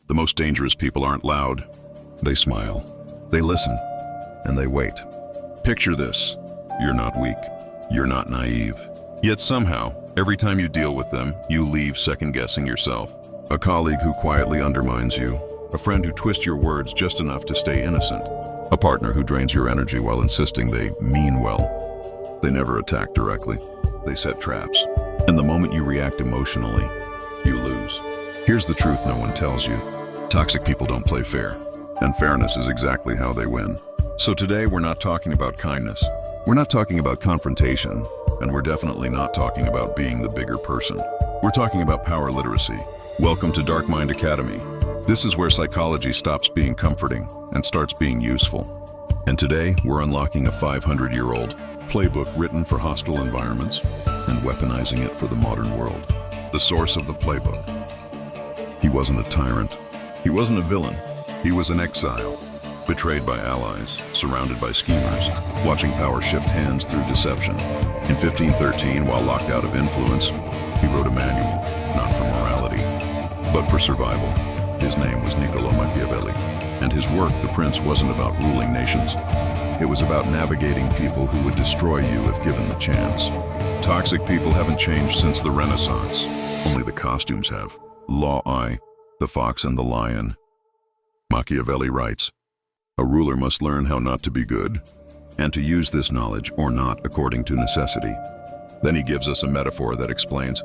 The most dangerous people aren't loud. They smile, they listen, and they wait. Picture this. You're not weak. You're not naive. Yet somehow, every time you deal with them, you leave second-guessing yourself. A colleague who quietly undermines you, a friend who twists your words just enough to stay innocent, a partner who drains your energy while insisting they mean well. They never attack directly. They set traps. And the moment you react emotionally, you lose. Here's the truth no one tells you. Toxic people don't play fair, and fairness is exactly how they win. So today we're not talking about kindness. We're not talking about confrontation, and we're definitely not talking about being the bigger person. We're talking about power literacy. Welcome to Dark Mind Academy. This is where psychology stops being comforting and starts being useful. And today we're unlocking a 500-year-old playbook written for hostile environments and weaponizing it for the modern world. The source of the playbook. He wasn't a tyrant. He wasn't a villain. He was an exile, betrayed by allies, surrounded by schemers, watching power shift hands through deception. In 1513, while locked out of influence, he wrote a manual, not for morality, but for survival. His name was Niccolo Machiavelli, and his work, The Prince, wasn't about ruling nations. It was about navigating people who would destroy you if given the chance. Toxic people haven't changed since the Renaissance. Only the costumes have. Law I, the Fox and the Lion. Machiavelli writes, "A ruler must learn how not to be good, and to use this knowledge or not according to necessity." Then he gives us a metaphor that explains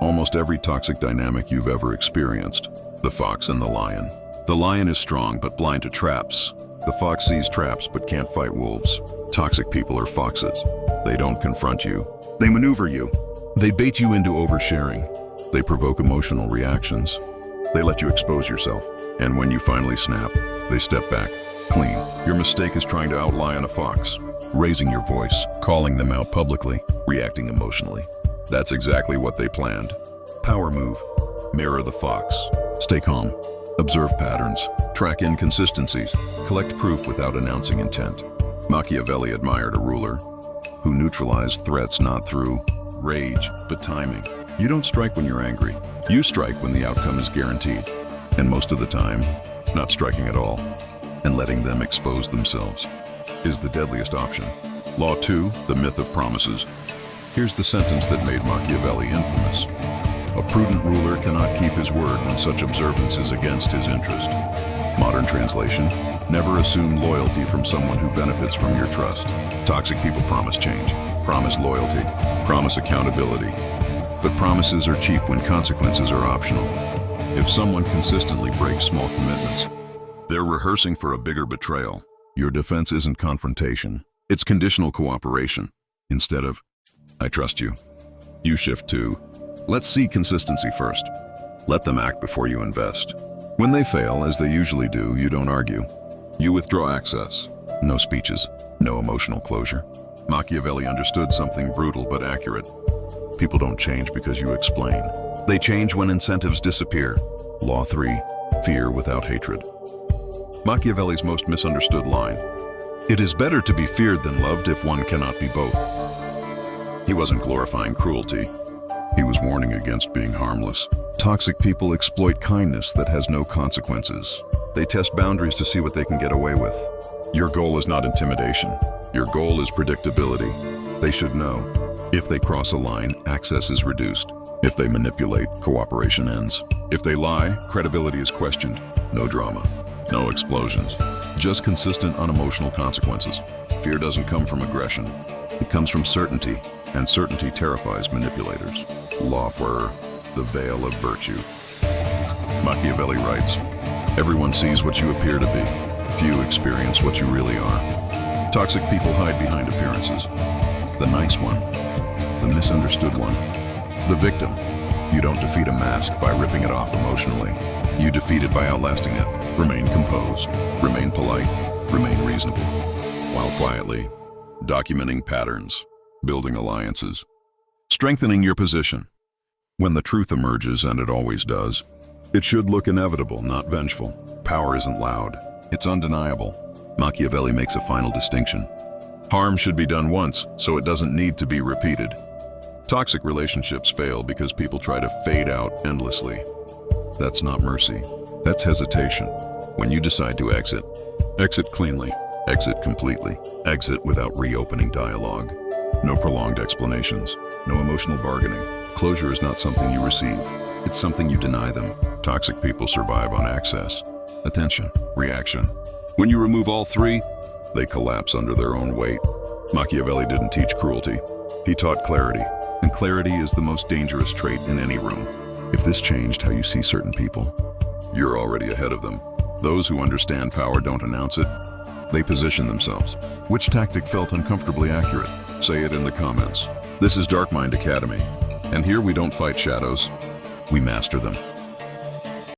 almost every toxic dynamic you've ever experienced. The fox and the lion. The lion is strong but blind to traps. The fox sees traps but can't fight wolves. Toxic people are foxes. They don't confront you. They maneuver you. They bait you into oversharing. They provoke emotional reactions. They let you expose yourself. And when you finally snap, they step back, clean. Your mistake is trying to outlion a fox, raising your voice, calling them out publicly, reacting emotionally. That's exactly what they planned. Power move. Mirror the fox. Stay calm. Observe patterns. Track inconsistencies. Collect proof without announcing intent. Machiavelli admired a ruler who neutralized threats not through rage, but timing. You don't strike when you're angry. You strike when the outcome is guaranteed. And most of the time, not striking at all and letting them expose themselves is the deadliest option. Law 2, the myth of promises. Here's the sentence that made Machiavelli infamous. A prudent ruler cannot keep his word when such observance is against his interest. Modern translation, never assume loyalty from someone who benefits from your trust. Toxic people promise change, promise loyalty, promise accountability. But promises are cheap when consequences are optional. If someone consistently breaks small commitments, they're rehearsing for a bigger betrayal. Your defense isn't confrontation, it's conditional cooperation. Instead of, I trust you, you shift to, let's see consistency first. Let them act before you invest. When they fail, as they usually do, you don't argue. You withdraw access. No speeches, no emotional closure. Machiavelli understood something brutal but accurate. People don't change because you explain. They change when incentives disappear. Law 3, fear without hatred. Machiavelli's most misunderstood line. It is better to be feared than loved if one cannot be both. He wasn't glorifying cruelty. He was warning against being harmless. Toxic people exploit kindness that has no consequences. They test boundaries to see what they can get away with. Your goal is not intimidation. Your goal is predictability. They should know. If they cross a line, access is reduced. If they manipulate, cooperation ends. If they lie, credibility is questioned. No drama, no explosions. Just consistent, unemotional consequences. Fear doesn't come from aggression. It comes from certainty, and certainty terrifies manipulators. Law 4, the veil of virtue. Machiavelli writes, everyone sees what you appear to be. Few experience what you really are. Toxic people hide behind appearances. The nice one, the misunderstood one, the victim. You don't defeat a mask by ripping it off emotionally. You defeat it by outlasting it. Remain composed, remain polite, remain reasonable, while quietly documenting patterns, building alliances, strengthening your position. When the truth emerges, and it always does, it should look inevitable, not vengeful. Power isn't loud, it's undeniable. Machiavelli makes a final distinction. Harm should be done once, so it doesn't need to be repeated. Toxic relationships fail because people try to fade out endlessly. That's not mercy, That's hesitation. When you decide to exit, exit cleanly, exit completely, exit without reopening dialogue. No prolonged explanations, no emotional bargaining. Closure is not something you receive. It's something you deny them. Toxic people survive on access, attention, reaction. When you remove all three, they collapse under their own weight. Machiavelli didn't teach cruelty. He taught clarity, and clarity is the most dangerous trait in any room. If this changed how you see certain people, you're already ahead of them. Those who understand power don't announce it. They position themselves. Which tactic felt uncomfortably accurate? Say it in the comments. This is Dark Mind Academy, and here we don't fight shadows, we master them.